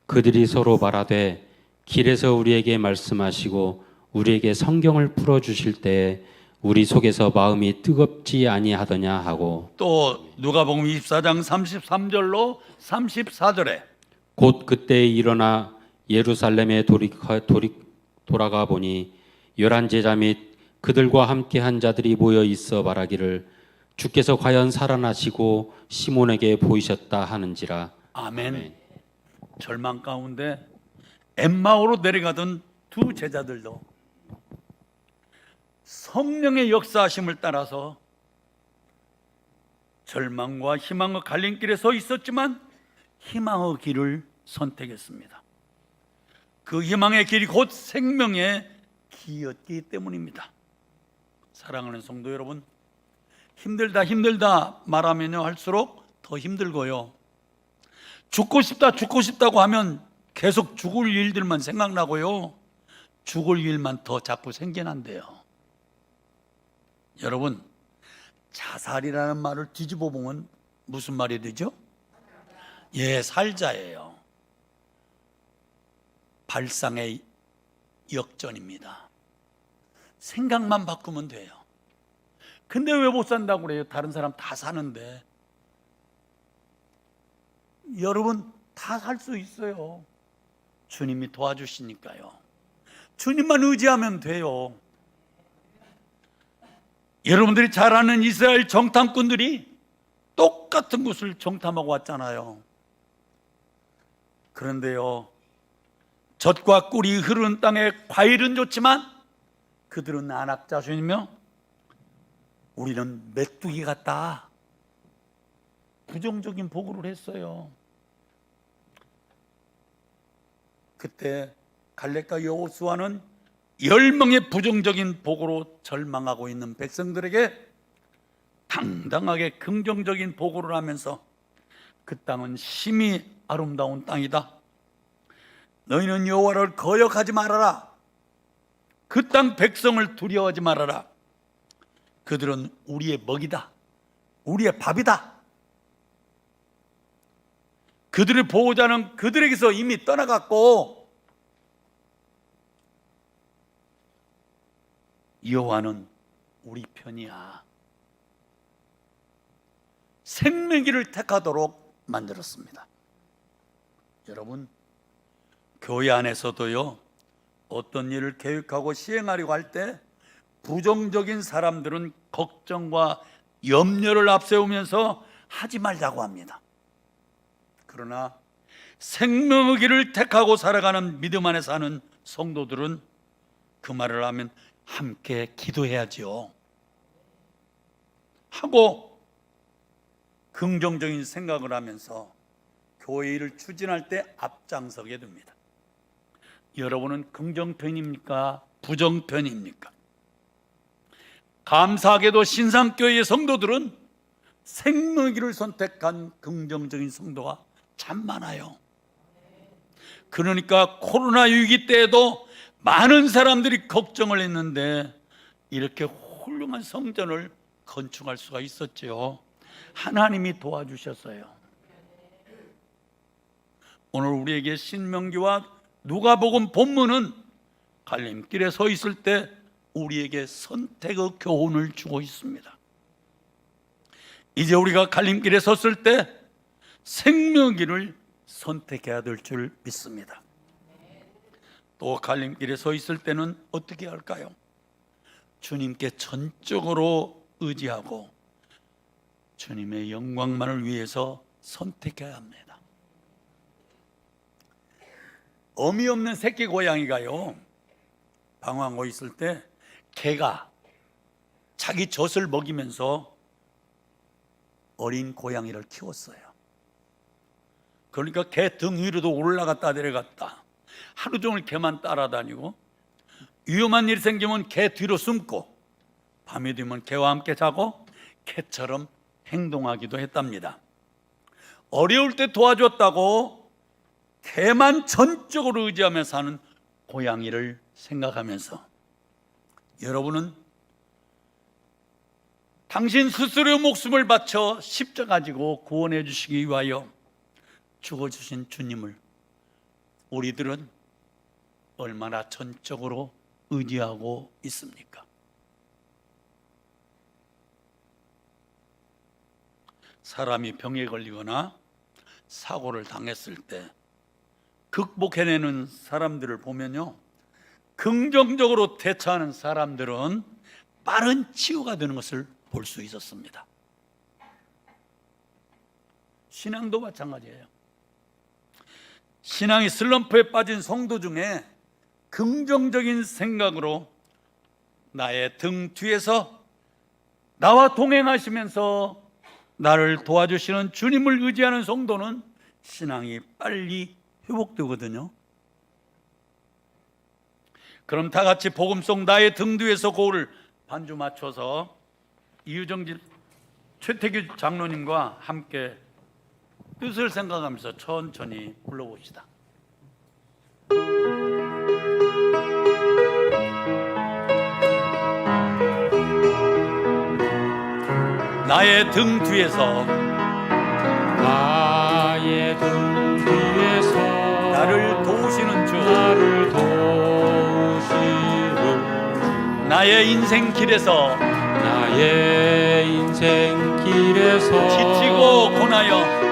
그들이 서로 말하되 길에서 우리에게 말씀하시고 우리에게 성경을 풀어 주실 때에 우리 속에서 마음이 뜨겁지 아니하더냐 하고, 또 누가복음 24장 33절로 34절에 곧 그때 일어나 예루살렘에 돌아가 보니 11 제자 및 그들과 함께 한 자들이 모여 있어 말하기를 주께서 과연 살아나시고 시몬에게 보이셨다 하는지라. 아멘. 아멘. 절망 가운데 엠마오로 내려가던 두 제자들도 성령의 역사하심을 따라서 절망과 희망의 갈림길에 서 있었지만 희망의 길을 선택했습니다. 그 희망의 길이 곧 생명의 길이었기 때문입니다. 사랑하는 성도 여러분, 힘들다 말하면요 할수록 더 힘들고요, 죽고 싶다고 하면 계속 죽을 일들만 생각나고요, 죽을 일만 더 자꾸 생겨난대요. 여러분, 자살이라는 말을 뒤집어 보면 무슨 말이 되죠? 예, 살자예요. 발상의 역전입니다. 생각만 바꾸면 돼요. 근데 왜 못 산다고 그래요? 다른 사람 다 사는데. 여러분, 다 살 수 있어요. 주님이 도와주시니까요. 주님만 의지하면 돼요. 여러분들이 잘 아는 이스라엘 정탐꾼들이 똑같은 곳을 정탐하고 왔잖아요. 그런데요, 젖과 꿀이 흐르는 땅에 과일은 좋지만 그들은 안악자손이며 우리는 메뚜기 같다, 부정적인 보고를 했어요. 그때 갈렙과 여호수아는 10명의 부정적인 보고로 절망하고 있는 백성들에게 당당하게 긍정적인 보고를 하면서 그 땅은 심히 아름다운 땅이다, 너희는 여호와를 거역하지 말아라, 그 땅 백성을 두려워하지 말아라, 그들은 우리의 먹이다, 우리의 밥이다, 그들의 보호자는 그들에게서 이미 떠나갔고 여호와는 우리 편이야. 생명길을 택하도록 만들었습니다. 여러분, 교회 안에서도요, 어떤 일을 계획하고 시행하려고 할 때 부정적인 사람들은 걱정과 염려를 앞세우면서 하지 말자고 합니다. 그러나 생명의 길을 택하고 살아가는 믿음 안에 사는 성도들은 그 말을 하면 함께 기도해야지요 하고 긍정적인 생각을 하면서 교회 일을 추진할 때 앞장서게 됩니다. 여러분은 긍정편입니까? 부정편입니까? 감사하게도 신상교회의 성도들은 생명의 길을 선택한 긍정적인 성도가 참 많아요. 그러니까 코로나 위기 때에도 많은 사람들이 걱정을 했는데 이렇게 훌륭한 성전을 건축할 수가 있었죠. 하나님이 도와주셨어요. 오늘 우리에게 신명기와 누가복음 본문은 갈림길에 서 있을 때 우리에게 선택의 교훈을 주고 있습니다. 이제 우리가 갈림길에 섰을 때 생명길을 선택해야 될 줄 믿습니다. 또 갈림길에 서 있을 때는 어떻게 할까요? 주님께 전적으로 의지하고 주님의 영광만을 위해서 선택해야 합니다. 어미 없는 새끼 고양이가요, 방황하고 있을 때 개가 자기 젖을 먹이면서 어린 고양이를 키웠어요. 그러니까 개 등 위로도 올라갔다 내려갔다 하루 종일 개만 따라다니고, 위험한 일이 생기면 개 뒤로 숨고 밤이 되면 개와 함께 자고 개처럼 행동하기도 했답니다. 어려울 때 도와줬다고 개만 전적으로 의지하며 사는 고양이를 생각하면서, 여러분은 당신 스스로의 목숨을 바쳐 십자가 지고 구원해 주시기 위하여 죽어주신 주님을 우리들은 얼마나 전적으로 의지하고 있습니까? 사람이 병에 걸리거나 사고를 당했을 때 극복해내는 사람들을 보면요, 긍정적으로 대처하는 사람들은 빠른 치유가 되는 것을 볼 수 있었습니다. 신앙도 마찬가지예요. 신앙이 슬럼프에 빠진 성도 중에 긍정적인 생각으로 나의 등 뒤에서 나와 동행하시면서 나를 도와주시는 주님을 의지하는 성도는 신앙이 빨리 회복되거든요. 그럼 다 같이 복음송 나의 등 뒤에서 고를 반주 맞춰서 이유정집 최태규 장로님과 함께 뜻을 생각하면서 천천히 불러봅시다. 나의 등 뒤에서 나의 등 뒤에서 나를 도우시는 주, 나를 도우시는 나의 인생 길에서 나의 인생 길에서 지치고 고나여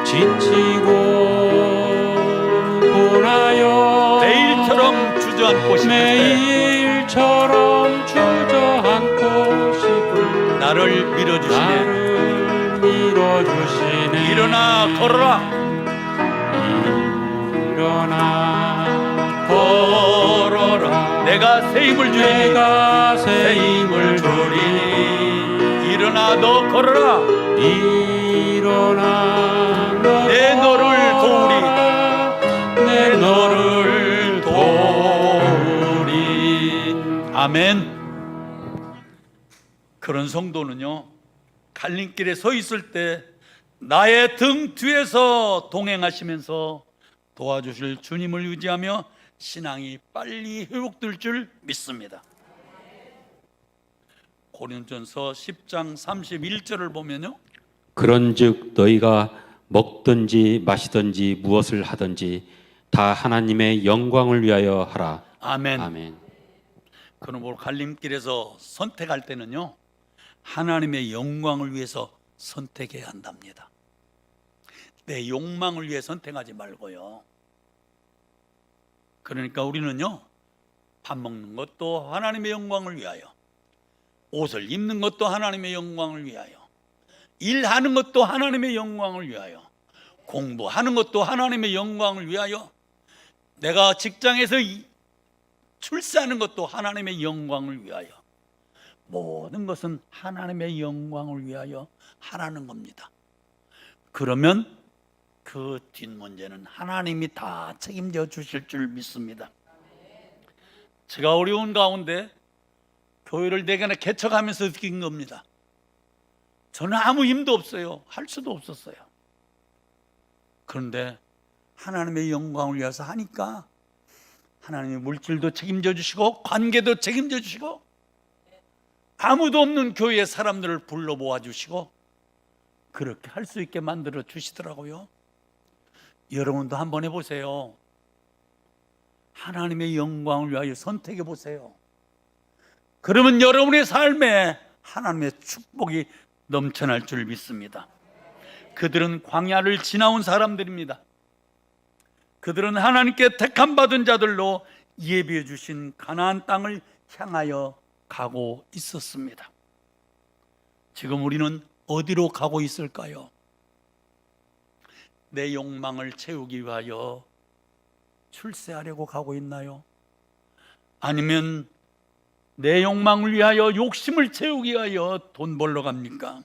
매일처럼 주저앉고 싶을 때 매일처럼 주저앉고 싶을 나를 밀어주시네. 나를 밀어주시네. 일어나 걸어라. 일어나 걸어라. 내가 새 힘을 주리니 내가 새 힘을 주리니 일어나 너 걸어라. 일어나 내 너를 도우리. 내 너를 도우리. 아멘. 그런 성도는요, 갈림길에 서 있을 때 나의 등 뒤에서 동행하시면서 도와주실 주님을 의지하며 신앙이 빨리 회복될 줄 믿습니다. 고린도전서 10장 31절을 보면요, 그런즉 너희가 먹든지 마시든지 무엇을 하든지 다 하나님의 영광을 위하여 하라. 아멘. 아멘. 그러므로 갈림길에서 선택할 때는요, 하나님의 영광을 위해서 선택해야 한답니다. 내 욕망을 위해 선택하지 말고요. 그러니까 우리는요, 밥 먹는 것도 하나님의 영광을 위하여, 옷을 입는 것도 하나님의 영광을 위하여, 일하는 것도 하나님의 영광을 위하여, 공부하는 것도 하나님의 영광을 위하여, 내가 직장에서 출세하는 것도 하나님의 영광을 위하여, 모든 것은 하나님의 영광을 위하여 하라는 겁니다. 그러면 그 뒷문제는 하나님이 다 책임져 주실 줄 믿습니다. 제가 어려운 가운데 교회를 내게나 개척하면서 느낀 겁니다. 저는 아무 힘도 없어요. 할 수도 없었어요. 그런데 하나님의 영광을 위해서 하니까 하나님의 물질도 책임져 주시고 관계도 책임져 주시고 아무도 없는 교회의 사람들을 불러 모아 주시고 그렇게 할 수 있게 만들어 주시더라고요. 여러분도 한번 해보세요. 하나님의 영광을 위하여 선택해 보세요. 그러면 여러분의 삶에 하나님의 축복이 넘쳐날 줄 믿습니다. 그들은 광야를 지나온 사람들입니다. 그들은 하나님께 택함 받은 자들로 예비해 주신 가나안 땅을 향하여 가고 있었습니다. 지금 우리는 어디로 가고 있을까요? 내 욕망을 채우기 위하여 출세하려고 가고 있나요? 아니면 내 욕망을 위하여 욕심을 채우기 위하여 돈 벌러 갑니까?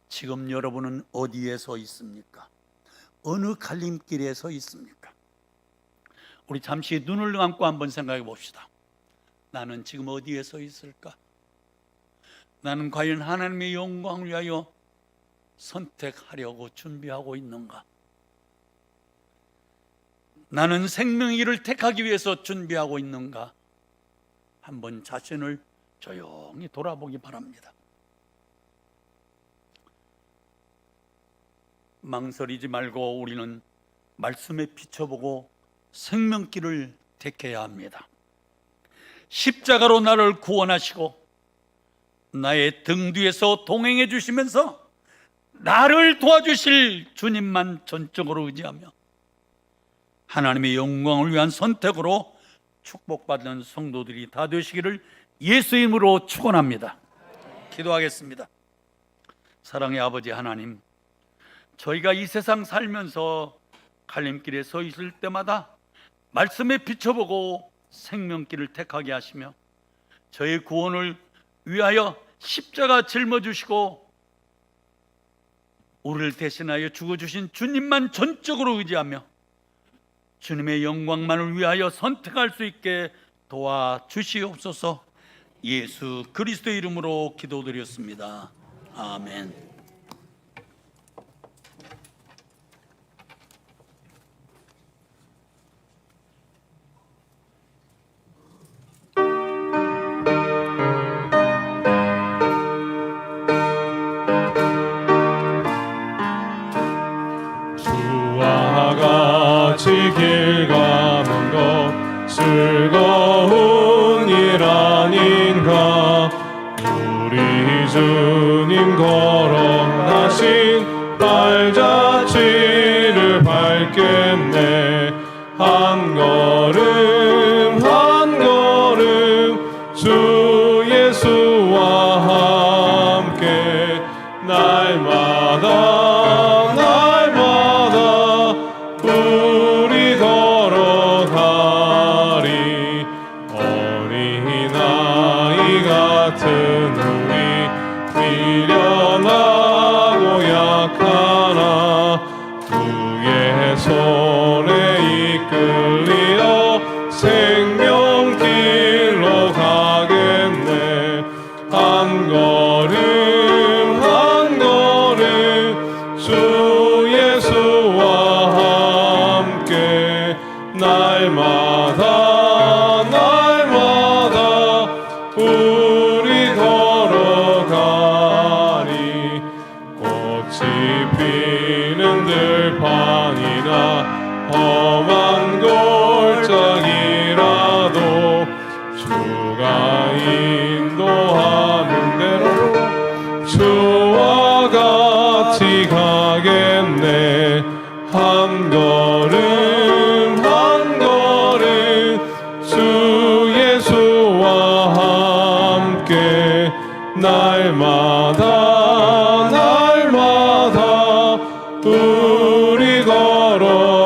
지금 여러분은 어디에 서 있습니까? 어느 갈림길에 서 있습니까? 우리 잠시 눈을 감고 한번 생각해 봅시다. 나는 지금 어디에 서 있을까? 나는 과연 하나님의 영광을 위하여 선택하려고 준비하고 있는가? 나는 생명의 길을 택하기 위해서 준비하고 있는가? 한번 자신을 조용히 돌아보기 바랍니다. 망설이지 말고 우리는 말씀에 비춰보고 생명길을 택해야 합니다. 십자가로 나를 구원하시고 나의 등 뒤에서 동행해 주시면서 나를 도와주실 주님만 전적으로 의지하며 하나님의 영광을 위한 선택으로 축복받는 성도들이 다 되시기를 예수의 이름으로 축원합니다. 기도하겠습니다. 사랑의 아버지 하나님, 저희가 이 세상 살면서 갈림길에 서 있을 때마다 말씀에 비춰보고 생명길을 택하게 하시며 저의 구원을 위하여 십자가 짊어주시고 우리를 대신하여 죽어주신 주님만 전적으로 의지하며 주님의 영광만을 위하여 선택할 수 있게 도와주시옵소서. 예수 그리스도의 이름으로 기도드렸습니다. 아멘. 주와 같이 길 가는 것 즐거운 일 아닌가. 우리 주님 걸어가신 발자취를 밟겠네. 한 걸음 한 걸음 주 예수와 함께 날마다 날마다 우리 걸어가리. 어린아이 같은 우리 미련하고 약하나 주의 손에 이끌리어 생명길로 가겠네. 한 걸음 한 걸음 주 예수와 함께 날마다 날마다 우리 걸어가리. 꽃이 피는 들판이나 험한 골짜기라도 주가 인도하는 대로 주와 같이 가겠네. 한 걸음 한 걸음 주 예수와 함께 날마다 날마다 우리 걸어가리.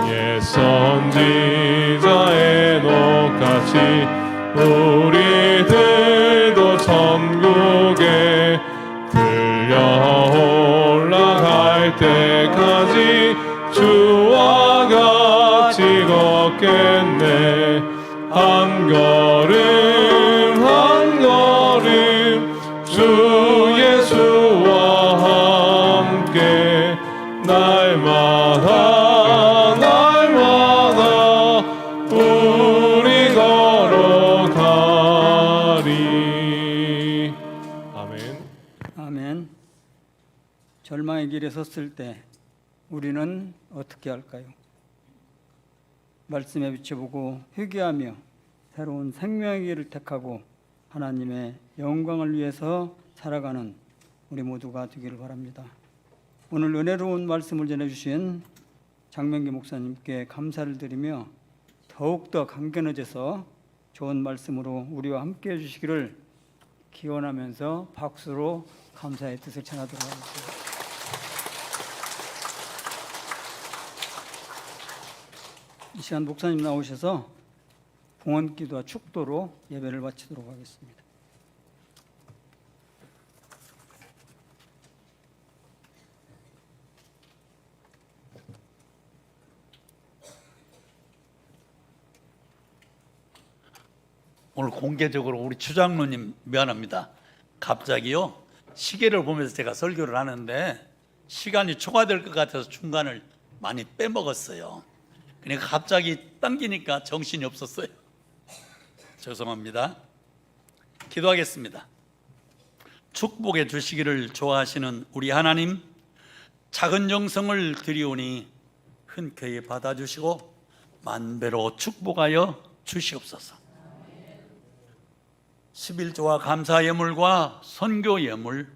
옛 선지자 에녹같이 우리들도 천국에 들려 올라갈 때까지 주와 같이 걷겠네. 한 걸음 한 걸음 주 예수와 함께 날마다 날마다 우리 걸어가리. 아멘. 아멘. 절망의 길에 섰을 때 우리는 어떻게 할까요? 말씀에 비춰보고 회개하며 새로운 생명의 길을 택하고 하나님의 영광을 위해서 살아가는 우리 모두가 되기를 바랍니다. 오늘 은혜로운 말씀을 전해주신 장명기 목사님께 감사를 드리며 더욱더 강건해져서 좋은 말씀으로 우리와 함께 해주시기를 기원하면서 박수로 감사의 뜻을 전하도록 하겠습니다. 이 시간 목사님 나오셔서 봉헌기도와 축도로 예배를 마치도록 하겠습니다. 오늘 공개적으로 우리 추장로님 미안합니다. 갑자기요 시계를 보면서 제가 설교를 하는데 시간이 초과될 것 같아서 중간을 많이 빼먹었어요. 그러니까 갑자기 당기니까 정신이 없었어요. 죄송합니다. 기도하겠습니다. 축복해 주시기를 좋아하시는 우리 하나님, 작은 정성을 드리오니 흔쾌히 받아주시고 만배로 축복하여 주시옵소서. 11조와 감사 예물과 선교 예물,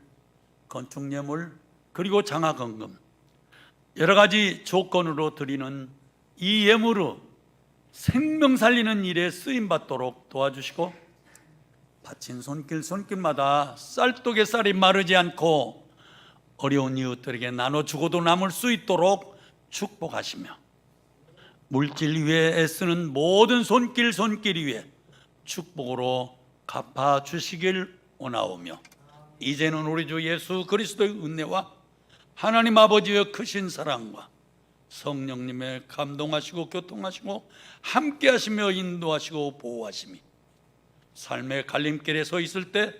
건축 예물, 그리고 장학헌금 여러 가지 조건으로 드리는 이 예물로 생명 살리는 일에 쓰임받도록 도와주시고 바친 손길마다 쌀독의 쌀이 마르지 않고 어려운 이웃들에게 나눠주고도 남을 수 있도록 축복하시며 물질 위에 애쓰는 모든 손길 위에 축복으로 갚아주시길 원하오며 이제는 우리 주 예수 그리스도의 은혜와 하나님 아버지의 크신 사랑과 성령님의 감동하시고 교통하시고 함께하시며 인도하시고 보호하심이 삶의 갈림길에 서 있을 때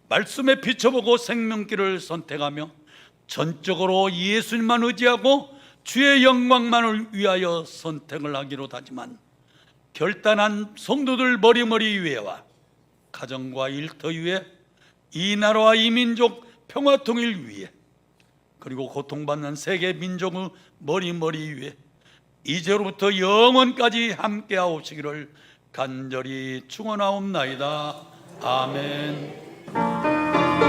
말씀에 비춰보고 생명길을 선택하며 전적으로 예수님만 의지하고 주의 영광만을 위하여 선택을 하기로 다짐한 결단한 성도들 머리머리 위에와 가정과 일터 위에 이 나라와 이 민족 평화 통일 위에 그리고 고통받는 세계 민족의 머리머리 위에 이제로부터 영원까지 함께하옵시기를 간절히 축원하옵나이다. 아멘. 아멘.